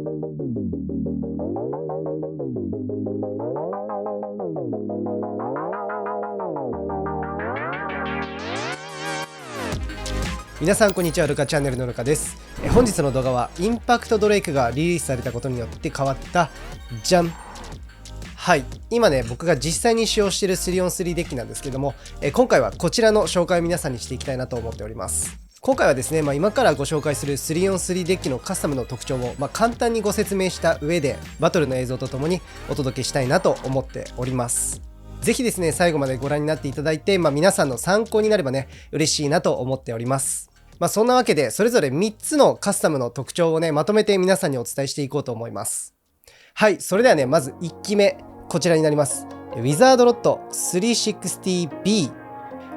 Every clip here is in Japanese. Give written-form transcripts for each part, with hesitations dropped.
皆さんこんにちは。ルカチャンネルのルカです。本日の動画はインパクトドレイクがリリースされたことによって変わったじゃん。はい、今ね僕が実際に使用している 3on3 デッキなんですけども、今回はこちらの紹介を皆さんにしていきたいなと思っております。今回はですね、今からご紹介する 3on3 デッキのカスタムの特徴を、簡単にご説明した上でバトルの映像とともにお届けしたいなと思っております。ぜひですね最後までご覧になっていただいて、皆さんの参考になればね嬉しいなと思っております。そんなわけでそれぞれ3つのカスタムの特徴をねまとめて皆さんにお伝えしていこうと思います。はい、それではねまず1機目こちらになります。ウィザードロット 360B。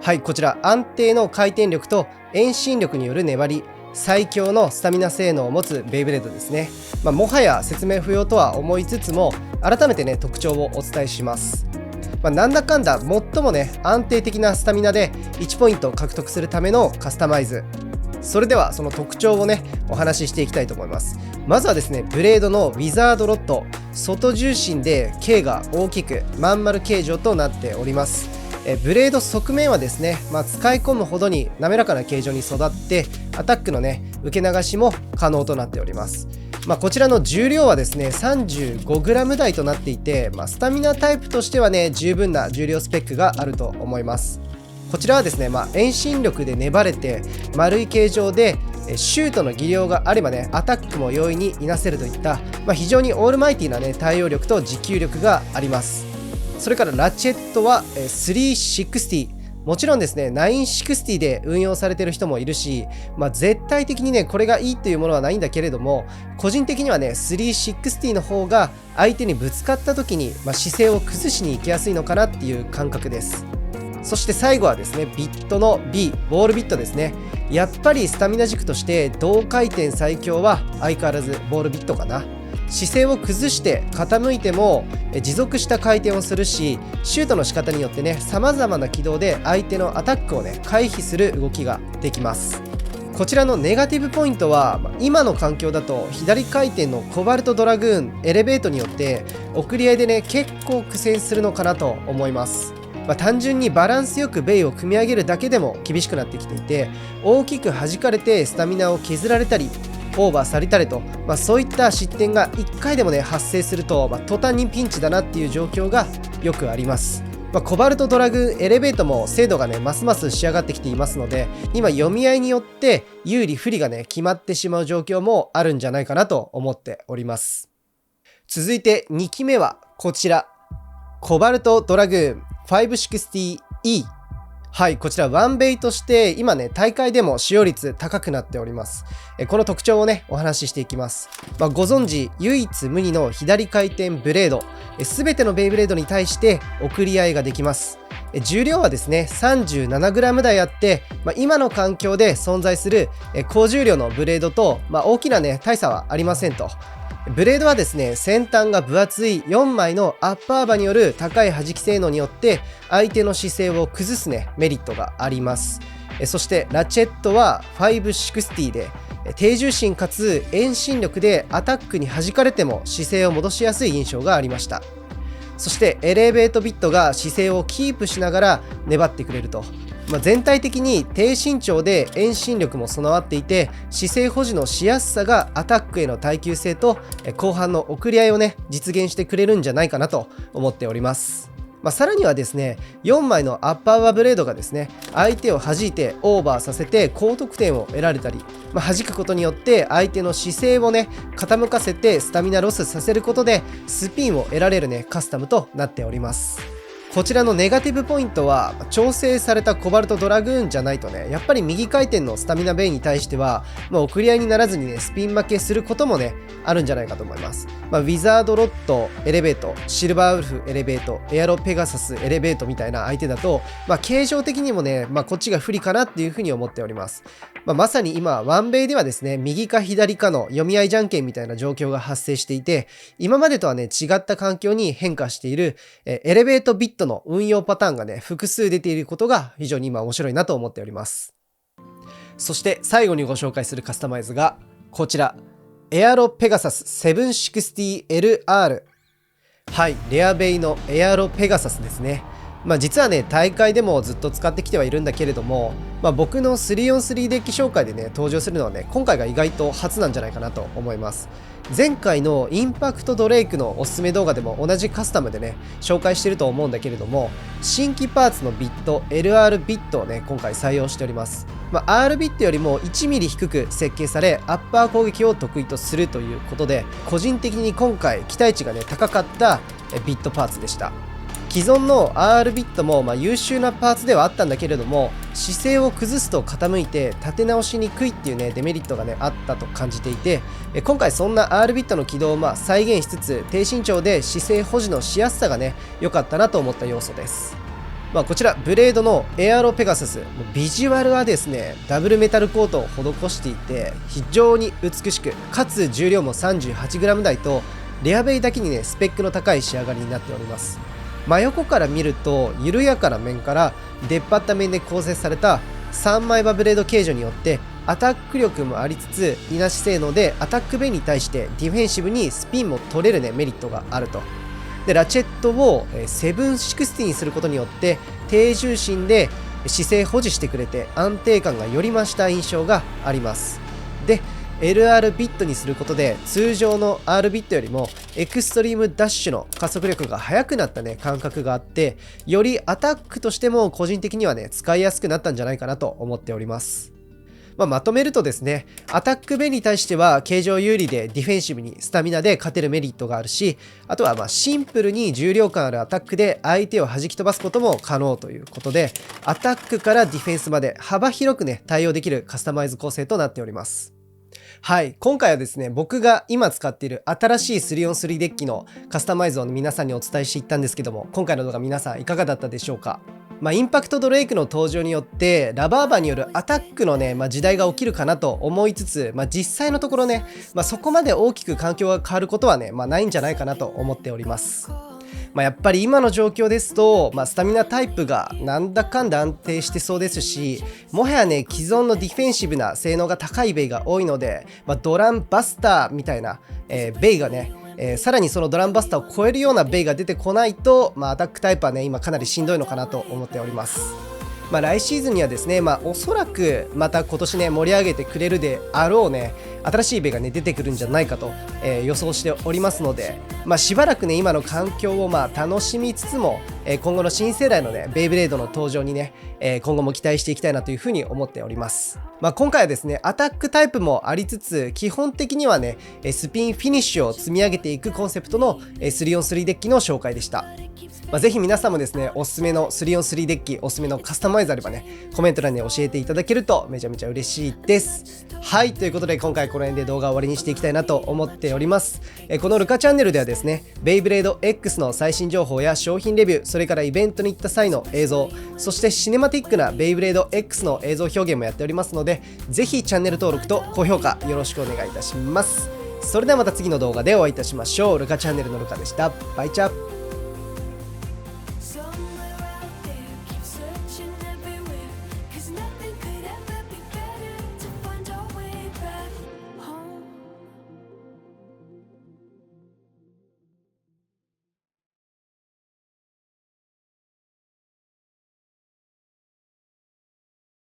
はい、こちら安定の回転力と遠心力による粘り、最強のスタミナ性能を持つベイブレードですね。もはや説明不要とは思いつつも改めてね特徴をお伝えします。なんだかんだ最もね安定的なスタミナで1ポイント獲得するためのカスタマイズ。それではその特徴をねお話ししていきたいと思います。まずはですねブレードのウィザードロット、外重心で径が大きくまん丸形状となっております。ブレード側面はですね、使い込むほどに滑らかな形状に育ってアタックのね受け流しも可能となっております。こちらの重量はですね 35g 台となっていて、スタミナタイプとしてはね十分な重量スペックがあると思います。こちらはですね、遠心力で粘れて丸い形状でシュートの技量があればねアタックも容易にいなせるといった、非常にオールマイティなね対応力と持久力があります。それからラチェットは360、もちろんですね960で運用されている人もいるし、絶対的にねこれがいいというものはないんだけれども、個人的にはね360の方が相手にぶつかった時に、姿勢を崩しに行きやすいのかなっていう感覚です。そして最後はですねビットの B、 ボールビットですね。やっぱりスタミナ軸として同回転最強は相変わらずボールビットかな。姿勢を崩して傾いても持続した回転をするし、シュートの仕方によってね様々な軌道で相手のアタックをね回避する動きができます。こちらのネガティブポイントは今の環境だと左回転のコバルトドラグーンエレベートによって送り合いでね結構苦戦するのかなと思います。単純にバランスよくベイを組み上げるだけでも厳しくなってきていて、大きく弾かれてスタミナを削られたりオーバーされたりと、そういった失点が1回でもね発生すると、途端にピンチだなっていう状況がよくあります。コバルトドラグーンエレベートも精度がねますます仕上がってきていますので、今読み合いによって有利不利がね決まってしまう状況もあるんじゃないかなと思っております。続いて2機目はこちら、コバルトドラグーン 560E。 はい、こちらワンベイとして今ね大会でも使用率高くなっております。この特徴をねお話ししていきます。ご存知唯一無二の左回転ブレード、全てのベイブレードに対して送り合いができます。重量はですね 37g 台あって、今の環境で存在する高重量のブレードと、大きなね大差はありませんと。ブレードはですね先端が分厚い4枚のアッパー刃による高い弾き性能によって相手の姿勢を崩すねメリットがあります。そしてラチェットは560で低重心かつ遠心力でアタックに弾かれても姿勢を戻しやすい印象がありました。そしてエレベートビットが姿勢をキープしながら粘ってくれると、全体的に低身長で遠心力も備わっていて姿勢保持のしやすさがアタックへの耐久性と後半の送り合いをね実現してくれるんじゃないかなと思っております。さらにはですね4枚のアッパーワブレードがですね相手を弾いてオーバーさせて高得点を得られたり、弾くことによって相手の姿勢をね傾かせてスタミナロスさせることでスピンを得られるねカスタムとなっております。こちらのネガティブポイントは調整されたコバルトドラグーンじゃないとねやっぱり右回転のスタミナベイに対しては、送り合いにならずにねスピン負けすることもねあるんじゃないかと思います。ウィザードロットエレベート、シルバーウルフエレベート、エアロペガサスエレベートみたいな相手だと、形状的にもね、こっちが不利かなっていうふうに思っております。まさに今ワンベイではですね右か左かの読み合いじゃんけんみたいな状況が発生していて、今までとはね違った環境に変化しているエレベートビットの運用パターンがね複数出ていることが非常に今面白いなと思っております。そして最後にご紹介するカスタマイズがこちらエアロペガサス 760LR。 はい、レアベイのエアロペガサスですね。実はね、大会でもずっと使ってきてはいるんだけれども、僕の 3on3 デッキ紹介でね、登場するのはね、今回が意外と初なんじゃないかなと思います。前回のインパクトドレイクのおすすめ動画でも同じカスタムでね、紹介してると思うんだけれども、新規パーツのビット、LR ビットをね、今回採用しております。R ビットよりも 1mm 低く設計され、アッパー攻撃を得意とするということで、個人的に今回期待値がね、高かったビットパーツでした。既存の R ビットも優秀なパーツではあったんだけれども、姿勢を崩すと傾いて立て直しにくいっていうね、デメリットがねあったと感じていて、今回そんな R ビットの軌道を再現しつつ、低身長で姿勢保持のしやすさがね良かったなと思った要素です。こちらブレードのエアロペガサス、ビジュアルはですね、ダブルメタルコートを施していて非常に美しく、かつ重量も 38g 台と、レアベイだけにねスペックの高い仕上がりになっております。真横から見ると緩やかな面から出っ張った面で構成された3枚刃ブレード形状によって、アタック力もありつつ、いなし性能でアタックベイに対してディフェンシブにスピンも取れるねメリットがあると。でラチェットを760にすることによって低重心で姿勢保持してくれて、安定感がより増した印象があります。でLR ビットにすることで、通常の R ビットよりもエクストリームダッシュの加速力が速くなったね感覚があって、よりアタックとしても個人的にはね使いやすくなったんじゃないかなと思っております。まとめるとですね、アタックベイに対しては形状有利でディフェンシブにスタミナで勝てるメリットがあるし、あとはシンプルに重量感あるアタックで相手を弾き飛ばすことも可能ということで、アタックからディフェンスまで幅広くね対応できるカスタマイズ構成となっております。はい、今回はですね、僕が今使っている新しい 3on3 デッキのカスタマイズを皆さんにお伝えしていったんですけども、今回の動画皆さんいかがだったでしょうか。インパクトドレイクの登場によってラバーバによるアタックのね、時代が起きるかなと思いつつ、実際のところね、そこまで大きく環境が変わることはね、ないんじゃないかなと思っております。やっぱり今の状況ですと、スタミナタイプがなんだかんだ安定してそうですし、もはやね既存のディフェンシブな性能が高いベイが多いので、ドランバスターみたいな、ベイがね、さらにそのドランバスターを超えるようなベイが出てこないと、アタックタイプはね今かなりしんどいのかなと思っております。来シーズンにはですね、おそらくまた今年ね盛り上げてくれるであろうね新しいベイがね出てくるんじゃないかと、予想しておりますので、しばらくね今の環境を楽しみつつも、今後の新世代のねベイブレードの登場にね、今後も期待していきたいなというふうに思っております。今回はですねアタックタイプもありつつ、基本的にはねスピンフィニッシュを積み上げていくコンセプトの 3on3 デッキの紹介でした。ぜひ皆さんもですねおすすめの 3on3 デッキ、おすすめのカスタマイズあればねコメント欄に教えていただけるとめちゃめちゃ嬉しいです。はい、ということで今回この辺で動画を終わりにしていきたいなと思っております。このルカチャンネルではですねベイブレード X の最新情報や商品レビュー、それからイベントに行った際の映像、そしてシネマティックなベイブレード X の映像表現もやっておりますので、ぜひチャンネル登録と高評価よろしくお願いいたします。それではまた次の動画でお会いいたしましょう。ルカチャンネルのルカでした。バイチャ。Somewhere out there, keep searching everywhere, 'cause nothing could ever